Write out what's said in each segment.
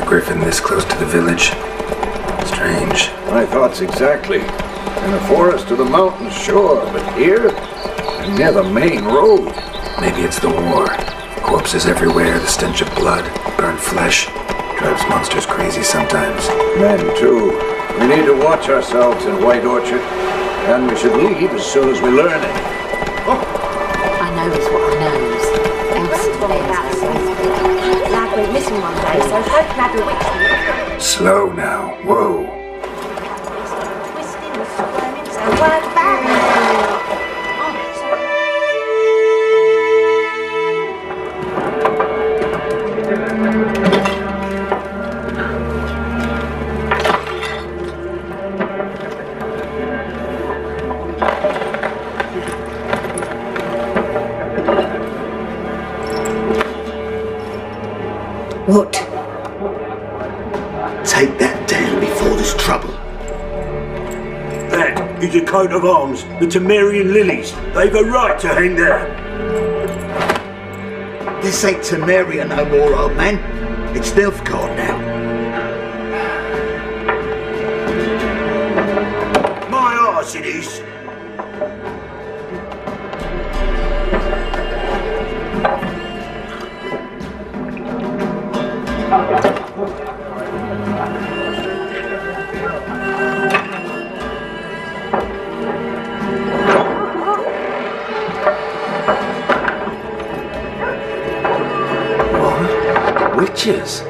griffin this close to the village. Strange. My thoughts exactly. In the forest to the mountains, sure, but here, near the main road. Maybe it's the war. Corpses everywhere, the stench of blood, burnt flesh. Drives monsters crazy sometimes. Men, too. We need to watch ourselves in White Orchard, and we should leave as soon as we learn it. I knows what I knows. Lad went missing one day, so folk had a witch. Slow now. Whoa. Twisting and squirming, so word back. What? Take that down before there's trouble. That is a coat of arms, the Temerian lilies. They've a right to hang there. This ain't Temeria no more, old man. It's Nilfgaard now. My arse it is. Witches.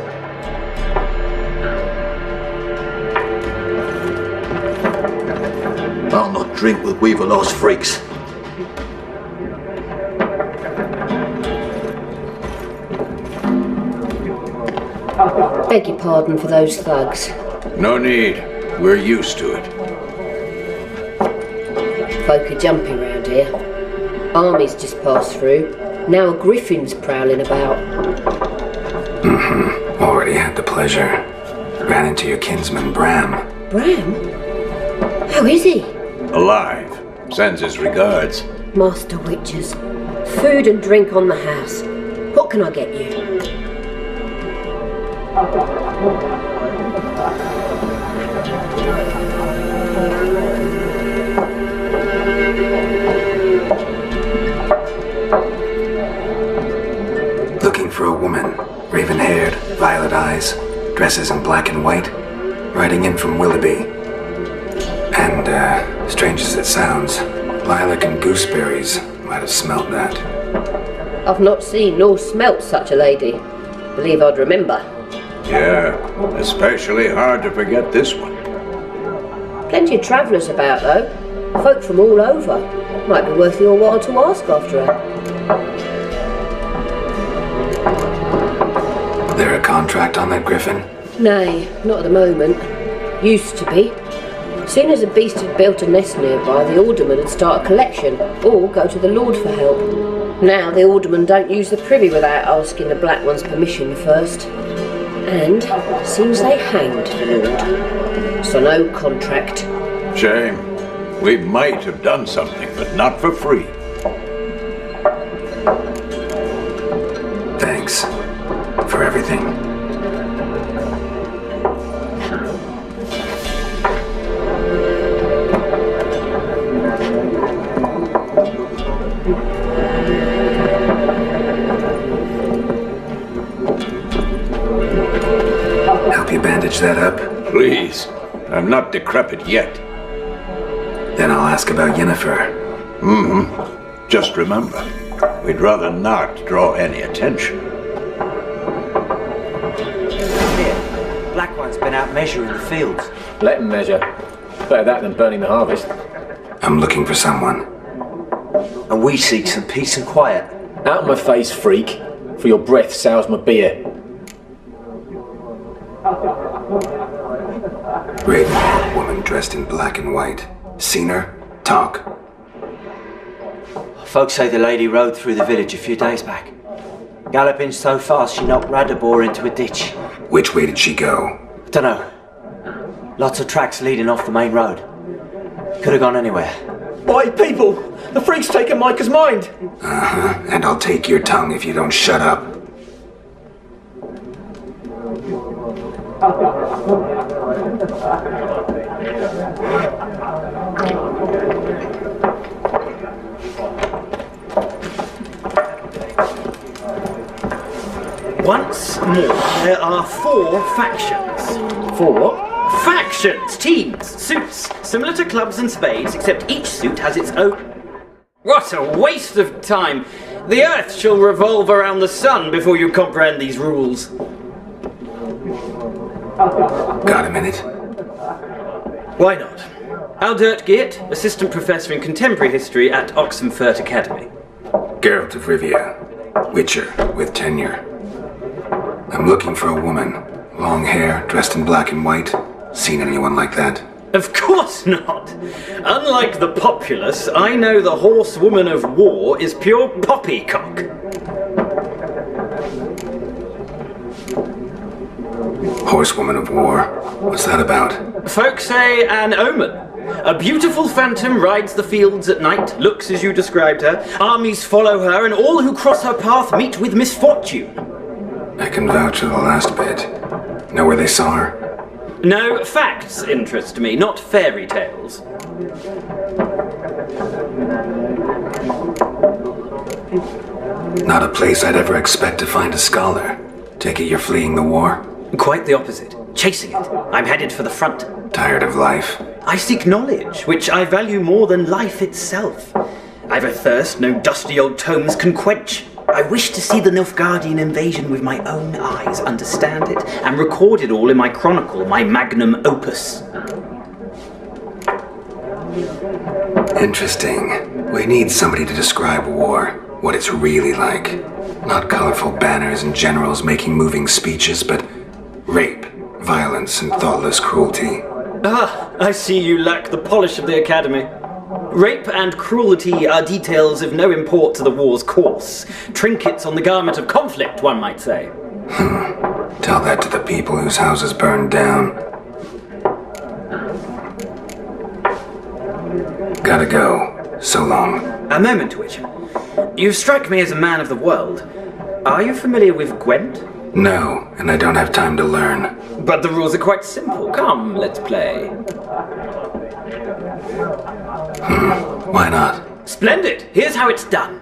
I'll not drink with Weaver-lost freaks. Beg your pardon for those thugs. No need. We're used to it. Folk are jumping round here. Armies just passed through. Now a griffin's prowling about. Already had the pleasure. Ran into your kinsman, Bram. Bram? How is he? Alive. Sends his regards. Master witches. Food and drink on the house. What can I get you? Looking for a woman. Raven-haired, violet eyes, dresses in black and white, riding in from Willoughby. And, strange as it sounds, lilac and gooseberries might have smelt that. I've not seen nor smelt such a lady. Believe I'd remember. Yeah, especially hard to forget this one. Plenty of travellers about, though. Folk from all over. Might be worth your while to ask after her. There a contract on that griffin? Nay, not at the moment. Used to be. Soon as a beast had built a nest nearby, the alderman would start a collection, or go to the Lord for help. Now the aldermen don't use the privy without asking the Black One's permission first. And seems they hanged the Lord. So no contract. Shame. We might have done something, but not for free. Thanks. For everything. Help you bandage that up? Please. I'm not decrepit yet. Then I'll ask about Yennefer. Just remember, we'd rather not draw any attention. Black One's been out measuring the fields. Let him measure. Better that than burning the harvest. I'm looking for someone. And we seek some peace and quiet. Out of my face, freak. For your breath sours my beer. Raven-haired woman dressed in black and white. Seen her? Talk. Folks say the lady rode through the village a few days back. Galloping so fast she knocked Radabor into a ditch. Which way did she go? Dunno. Lots of tracks leading off the main road. Could have gone anywhere. Oi, people! The freak's taken Micah's mind! And I'll take your tongue if you don't shut up. Once more, there are 4 factions. 4? Factions, teams, suits, similar to clubs and spades, except each suit has its own... What a waste of time! The Earth shall revolve around the sun before you comprehend these rules. Got a minute? Why not? Aldert Geert, Assistant Professor in Contemporary History at Oxenfurt Academy. Geralt of Rivia, Witcher with tenure. I'm looking for a woman. Long hair, dressed in black and white. Seen anyone like that? Of course not! Unlike the populace, I know the horsewoman of war is pure poppycock. Horsewoman of war? What's that about? Folk say an omen. A beautiful phantom rides the fields at night, looks as you described her, armies follow her, and all who cross her path meet with misfortune. I can vouch for the last bit. Know where they saw her? No, facts interest me, not fairy tales. Not a place I'd ever expect to find a scholar. Take it you're fleeing the war? Quite the opposite. Chasing it. I'm headed for the front. Tired of life? I seek knowledge, which I value more than life itself. I've a thirst no dusty old tomes can quench. I wish to see the Nilfgaardian invasion with my own eyes, understand it, and record it all in my chronicle, my magnum opus. Interesting. We need somebody to describe war, what it's really like. Not colorful banners and generals making moving speeches, but rape, violence, and thoughtless cruelty. Ah, I see you lack the polish of the Academy. Rape and cruelty are details of no import to the war's course. Trinkets on the garment of conflict, one might say. Tell that to the people whose houses burned down. Gotta go. So long. A moment, Witcher. You strike me as a man of the world. Are you familiar with Gwent? No, and I don't have time to learn. But the rules are quite simple. Come, let's play. Why not? Splendid! Here's how it's done.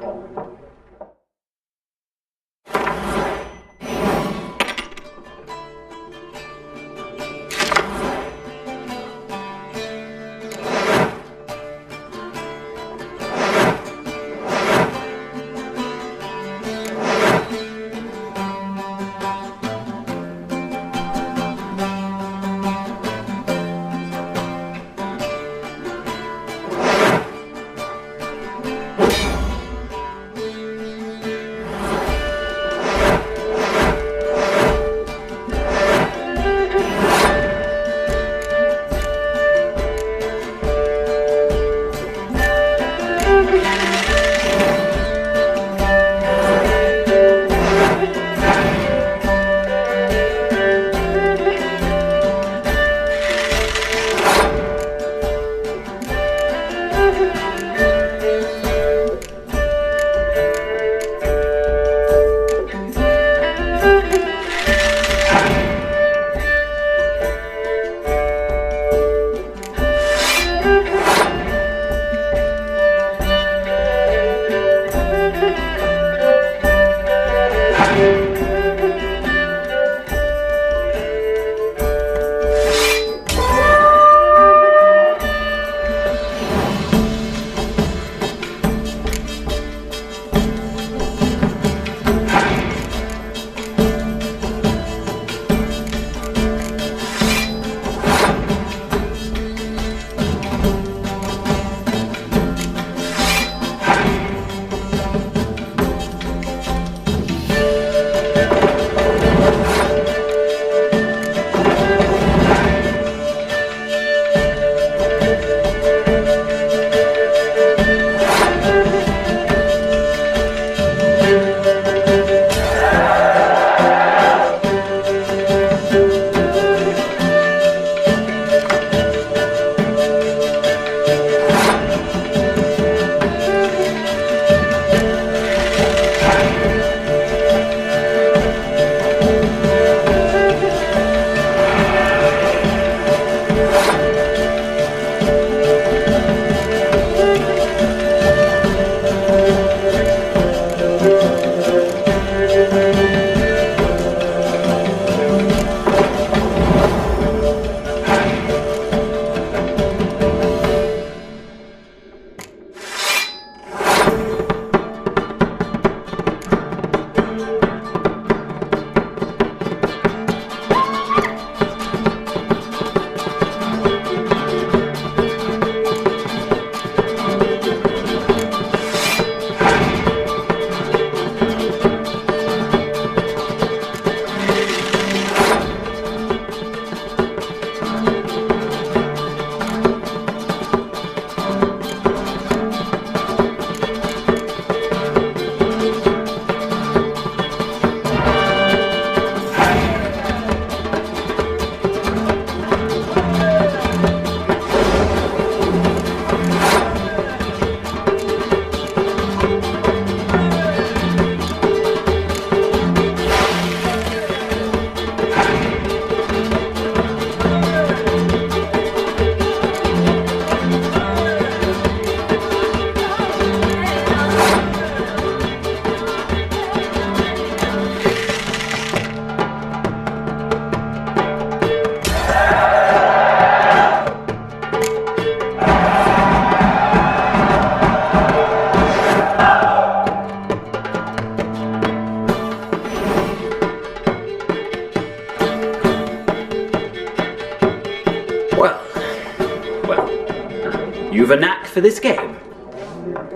You've a knack for this game.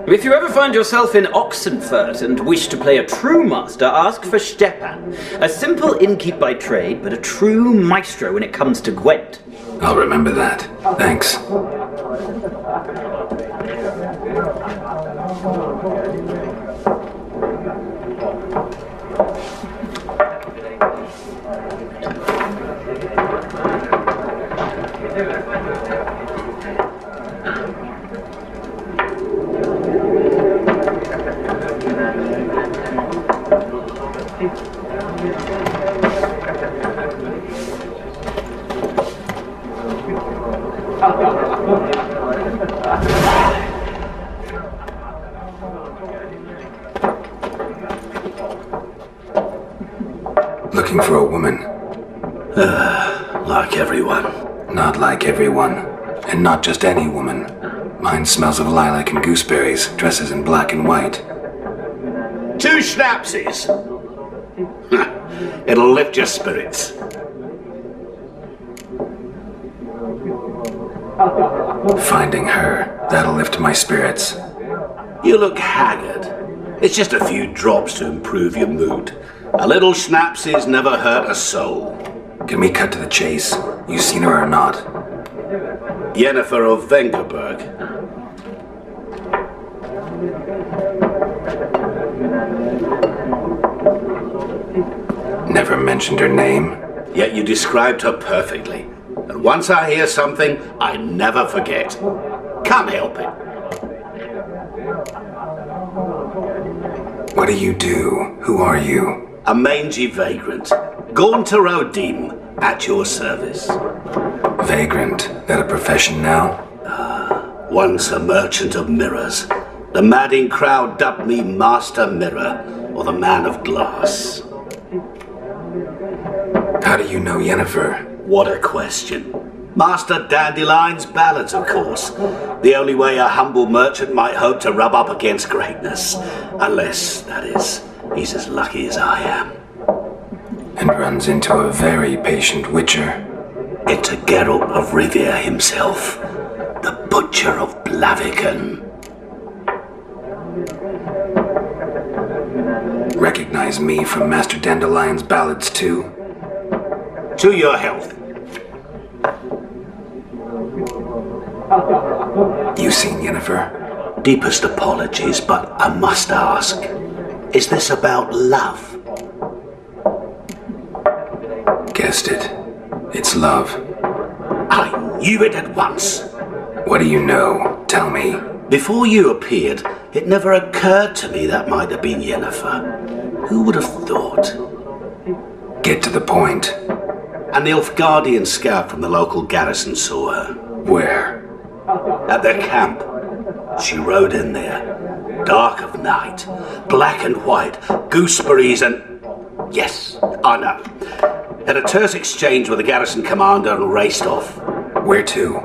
If you ever find yourself in Oxenfurt and wish to play a true master, ask for Stepan. A simple innkeep by trade, but a true maestro when it comes to Gwent. I'll remember that. Thanks. Looking for a woman. Like everyone. Not like everyone. And not just any woman. Mine smells of lilac and gooseberries, dresses in black and white. 2 schnapsies. It'll lift your spirits. Finding her, that'll lift my spirits. You look haggard. It's just a few drops to improve your mood. A little schnapsies never hurt a soul. Can we cut to the chase? You seen her or not? Yennefer of Vengerberg. Never mentioned her name. Yet you described her perfectly. And once I hear something, I never forget. Can't help it. What do you do? Who are you? A mangy vagrant. Gone to Rodim, at your service. Vagrant? That a profession now? Once a merchant of mirrors. The madding crowd dubbed me Master Mirror, or the Man of Glass. How do you know Yennefer? What a question. Master Dandelion's ballads, of course. The only way a humble merchant might hope to rub up against greatness. Unless, that is, he's as lucky as I am. And runs into a very patient witcher. Into Geralt of Rivia himself, the Butcher of Blaviken. Recognize me from Master Dandelion's ballads too? To your health. You seen Yennefer? Deepest apologies, but I must ask. Is this about love? Guessed it. It's love. I knew it at once. What do you know? Tell me. Before you appeared, it never occurred to me that might have been Yennefer. Who would have thought? Get to the point. An Nilfgaardian scout from the local garrison saw her. Where? At their camp. She rode in there. Dark of night. Black and white. Gooseberries and... Yes, I know. Had a terse exchange with the garrison commander and raced off. Where to?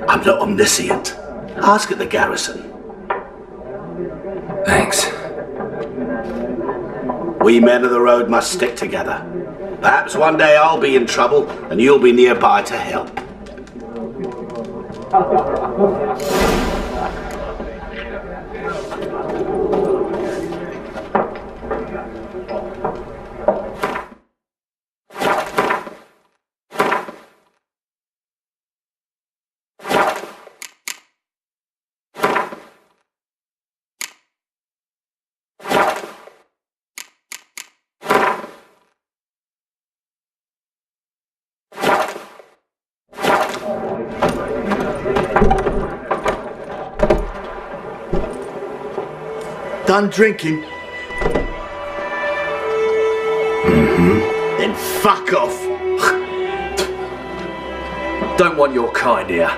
I'm not omniscient. Ask at the garrison. Thanks. We men of the road must stick together. Perhaps one day I'll be in trouble and you'll be nearby to help. Done drinking? Then fuck off. Don't want your kind here.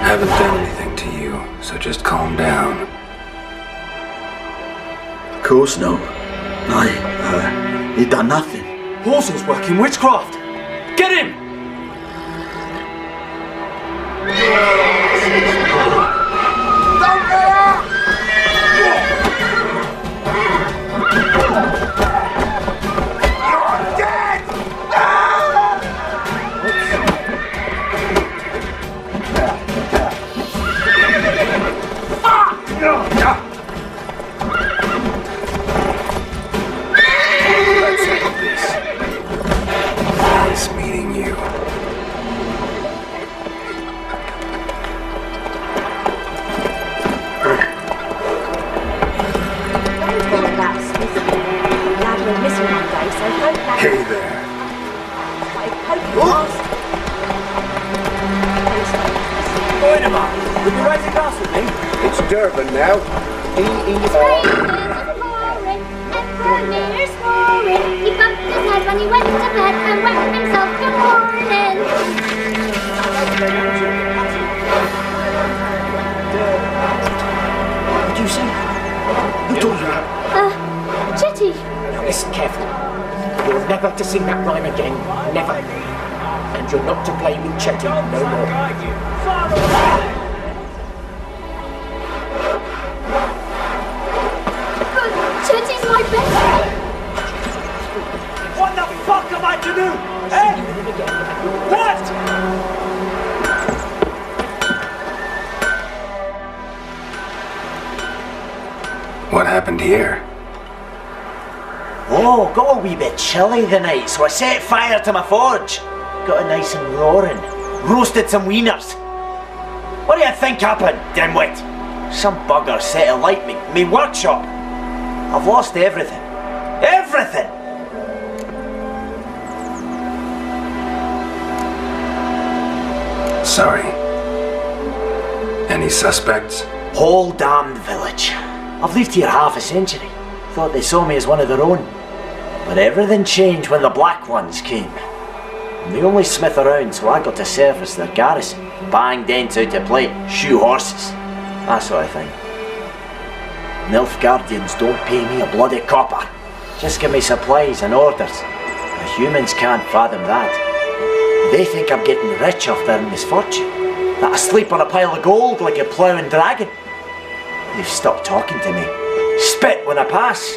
Haven't done anything to you, so just calm down. Of course not. No, you done nothing. Horsel's working witchcraft. Get him! You're dead! Hey there. Boynema, would you raise a glass with me? It's Durban now. D-E-R. He bumped his head when he went to bed and whacked himself good morning. What did you say? Who told you that? Chetty. Now listen carefully. You're never to sing that rhyme again. Never. And you're not to play with Chetty no more. But Chetty's my best friend. What the fuck am I to do? Eh? What? What happened here? Oh, got a wee bit chilly the night, so I set fire to my forge. Got it nice and roaring. Roasted some wieners. What do you think happened, dimwit? Some bugger set alight me workshop. I've lost everything. Everything! Sorry. Any suspects? Whole damned village. I've lived here half a century. Thought they saw me as one of their own. But everything changed when the Black Ones came. I'm the only smith around, so I got to service their garrison. Bang dents out to plate, shoe horses. That sort of thing. Nilfgaardians don't pay me a bloody copper. Just give me supplies and orders. The humans can't fathom that. They think I'm getting rich off their misfortune. That I sleep on a pile of gold like a ploughing dragon. They've stopped talking to me. Spit when I pass.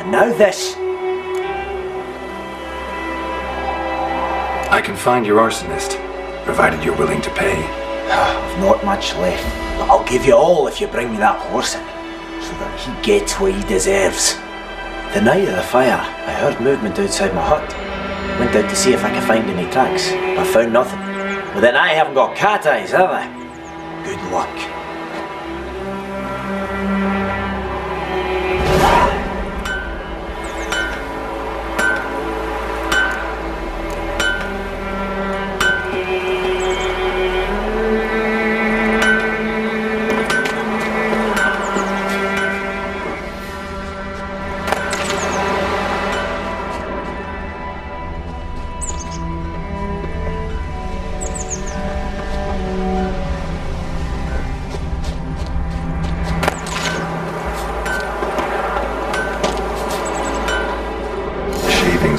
And now this. I can find your arsonist, provided you're willing to pay. I've not much left, but I'll give you all if you bring me that horse in, so that he gets what he deserves. The night of the fire, I heard movement outside my hut. Went out to see if I could find any tracks, but found nothing. But then I haven't got cat eyes, have I? Good luck.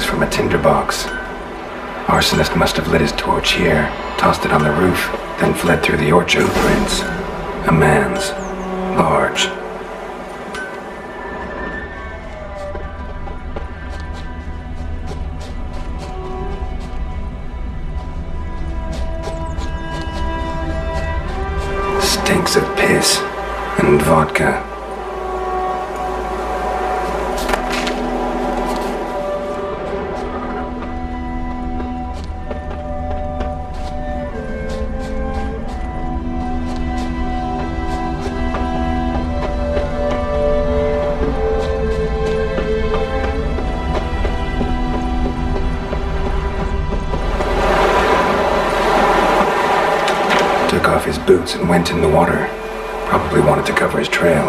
From a tinderbox. Arsonist must have lit his torch here, tossed it on the roof, then fled through the orchard prints. A man's. Large. Stinks of piss and vodka. Took off his boots and went in the water. Probably wanted to cover his trail.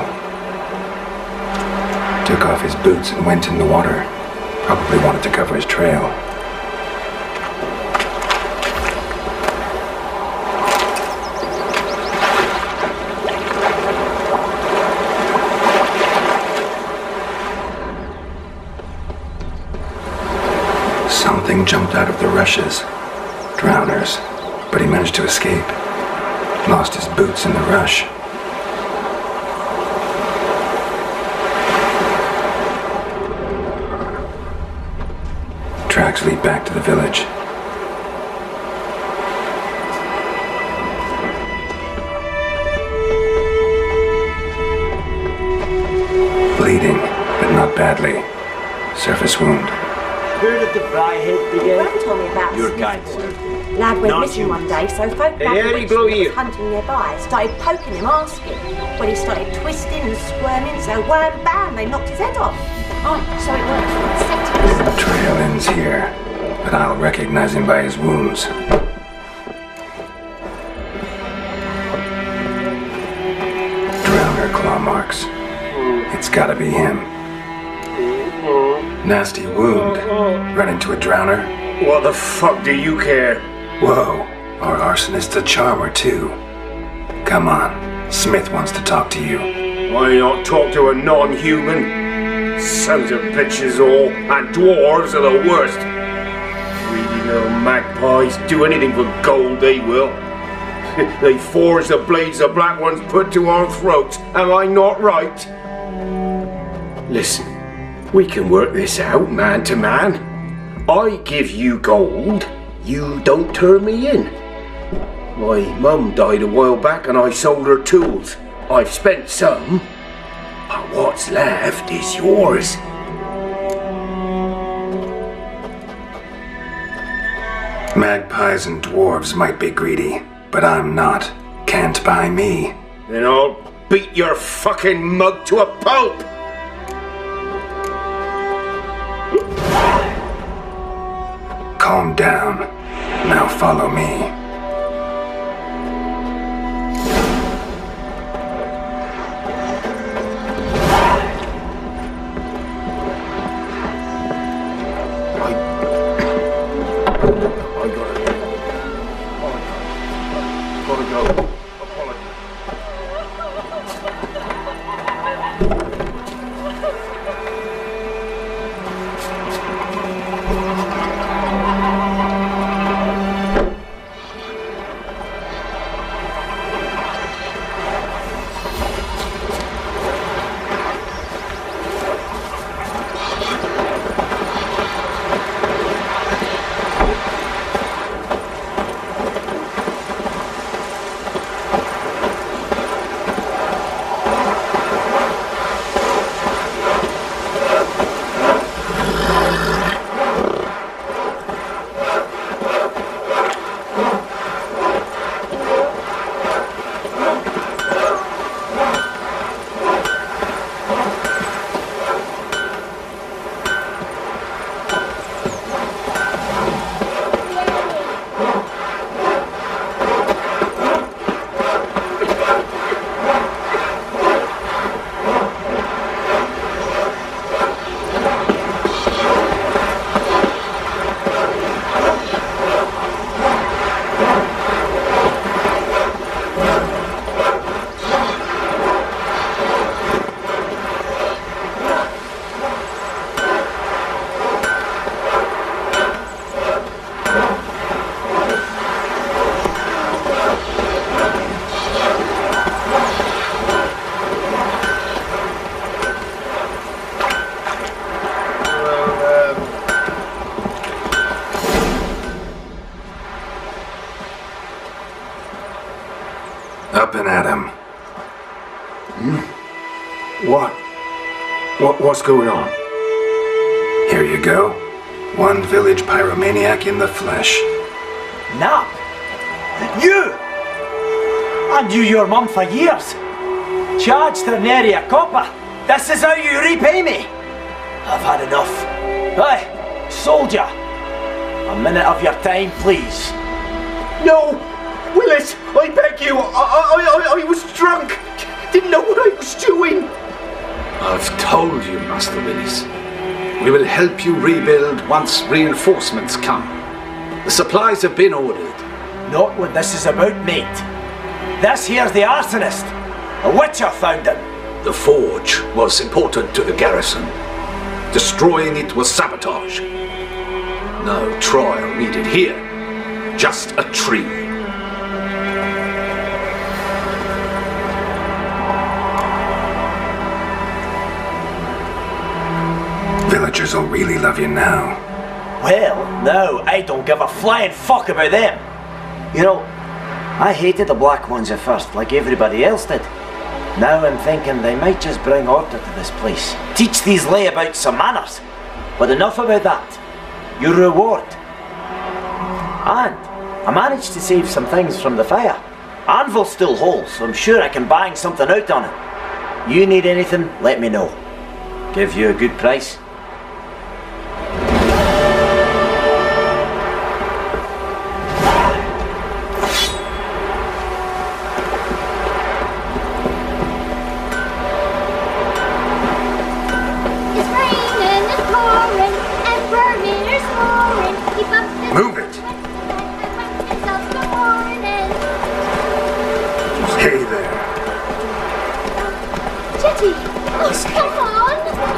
Took off his boots and went in the water. Probably wanted to cover his trail. Something jumped out of the rushes. Drowners. But he managed to escape. Lost his boots in the rush. Tracks lead back to the village. Bleeding, but not badly. Surface wound. Where did the Bryhead begin? Ram told me about You're Smith. kind, sir. Lad went Not missing you. one day, so folk Hey, grabbed Eddie, the witch blow that you. was hunting nearby, started poking him, asking. When he started twisting and squirming, so wham bam, they knocked his head off. Oh, so it works. The trail ends here, but I'll recognize him by his wounds. Drowner claw marks. It's gotta be him. Nasty wound. Run into a drowner? What the fuck do you care? Whoa, our arsonist's a charmer too. Come on, Smith wants to talk to you. Why not talk to a non-human? Sons of bitches all, and dwarves are the worst. Greedy little magpies do anything for gold, they will. They forge the blades the black ones put to our throats. Am I not right? Listen, we can work this out man to man. I give you gold, you don't turn me in. My mum died a while back and I sold her tools. I've spent some, but what's left is yours. Magpies and dwarves might be greedy, but I'm not. Can't buy me. Then I'll beat your fucking mug to a pulp! Calm down. Now follow me. Up and at him. What's going on? Here you go. One village pyromaniac in the flesh. Nap? You! I knew your mum for years. Charged her nary a copper. This is how you repay me. I've had enough. Hey, soldier. A minute of your time, please. No! Willis, I beg you, I was drunk. Didn't know what I was doing. I've told you, Master Willis. We will help you rebuild once reinforcements come. The supplies have been ordered. Not what this is about, mate. This here's the arsonist. A witcher found him. The forge was important to the garrison. Destroying it was sabotage. No trial needed here. Just a tree. Villagers will really love you now. Well, no, I don't give a flying fuck about them. You know, I hated the black ones at first, like everybody else did. Now I'm thinking they might just bring order to this place. Teach these layabouts some manners. But enough about that. Your reward. And I managed to save some things from the fire. Anvil's still whole, so I'm sure I can bang something out on it. You need anything, let me know. Give you a good price. It's raining, it's pouring, and burning, it's roaring. He bumped his Move it. and went himself good morning. Hey there. Jetty, oh, come on.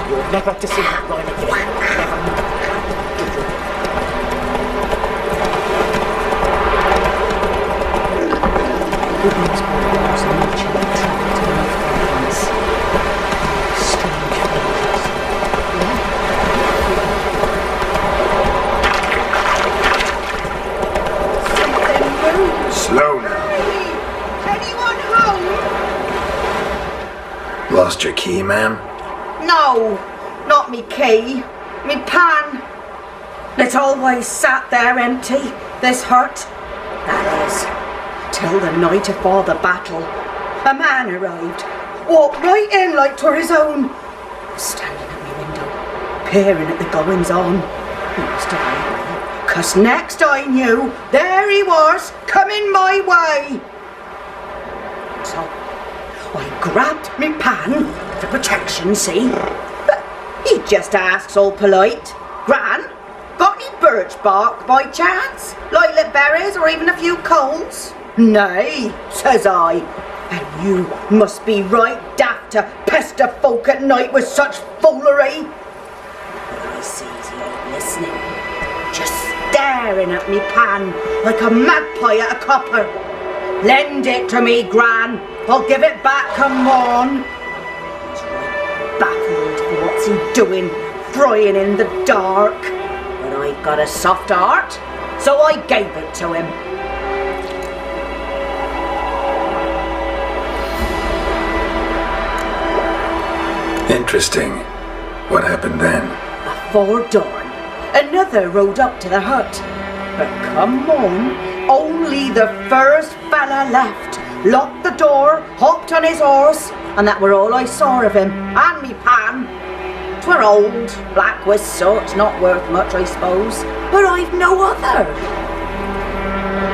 You're never to see that line again. Never. Goodness knows how much you have travelled to live for once. Strange places. Something moved. Slow now. Anyone home? Lost your key, ma'am? No, not me key. Me pan. It always sat there empty, this hut. That is, till the night afore the battle. A man arrived, walked right in like 'twere his own. Was standing at my window, peering at the goings on. He must have been, 'cause next I knew, there he was, coming my way. So I grabbed me pan for protection, see? But he just asks all polite, Gran, got any birch bark by chance? Lilac berries or even a few coals? Nay, says I, and you must be right daft to pester folk at night with such foolery. But I sees he ain't listening, just staring at me pan like a magpie at a copper. Lend it to me, Gran. I'll give it back, come on. He's right baffled for what's he doing, frying in the dark. But I've got a soft heart, so I gave it to him. Interesting. What happened then? Afore dawn, another rode up to the hut. But come on, only the first fella left. Locked the door, hopped on his horse, and that were all I saw of him, and me pan. 'Twere old, black with soot, not worth much, I suppose, but I've no other.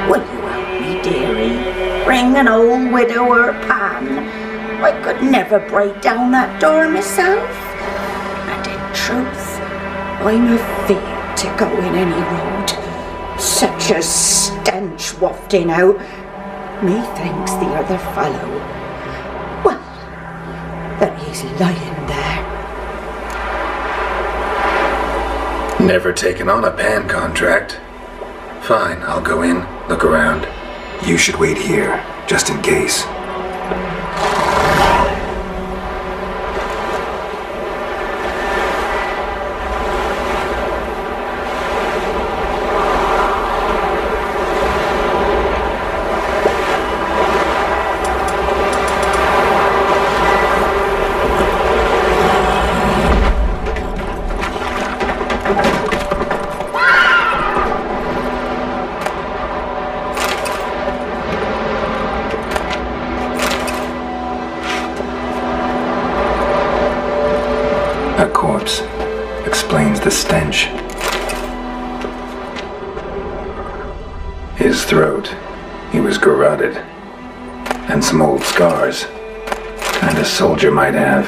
Will you help me, dearie? Bring an old widower pan. I could never break down that door myself. And in truth, I'm afeard to go in any road. Such a stench wafting out. Methinks the other fellow, well, that he's lying there. Never taken on a pan contract. Fine, I'll go in, look around. You should wait here, just in case. A corpse explains the stench. His throat, he was garroted. And some old scars. Kind a soldier might have.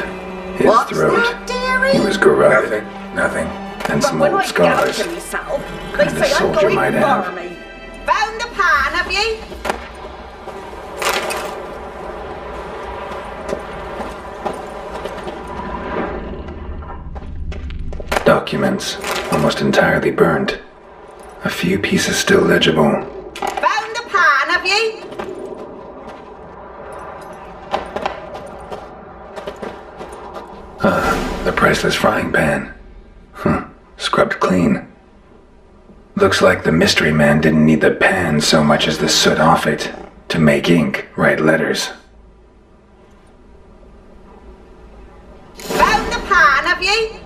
His What's throat, that, dearie? he was garroted. Nothing. And some But when old I scars. gather myself, they And a say I'm soldier going might have. barmy. Found the pan, have ye? Documents, almost entirely burnt. A few pieces still legible. Found the pan, have ye? The priceless frying pan. Scrubbed clean. Looks like the mystery man didn't need the pan so much as the soot off it to make ink, write letters. Found the pan, have ye?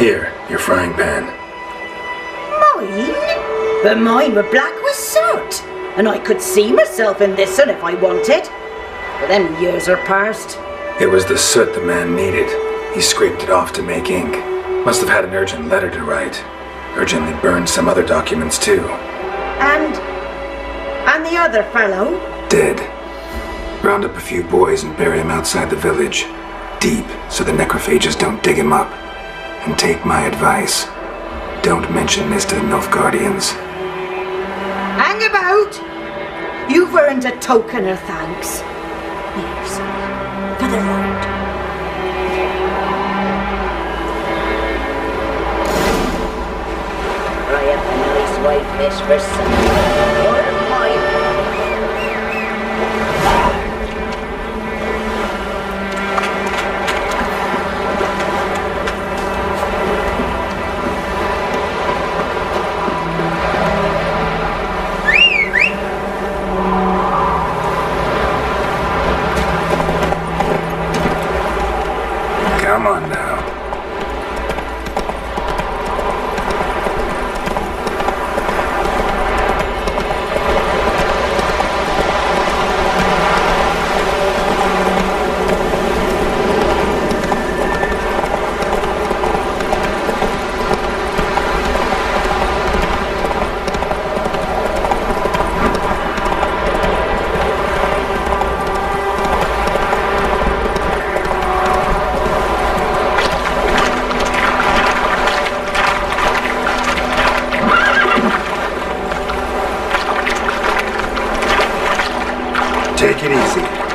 Here, your frying pan. Mine? But mine were black with soot. And I could see myself in this one if I wanted. But them years are past. It was the soot the man needed. He scraped it off to make ink. Must have had an urgent letter to write. Urgently burned some other documents too. And the other fellow? Dead. Round up a few boys and bury him outside the village. Deep, so the necrophages don't dig him up. And take my advice. Don't mention this to the Nilfgaardians. Hang about! You've earned a token of thanks. Here's for the road. Try up a nice white fish for some or a pipe. Come on now. Take it easy.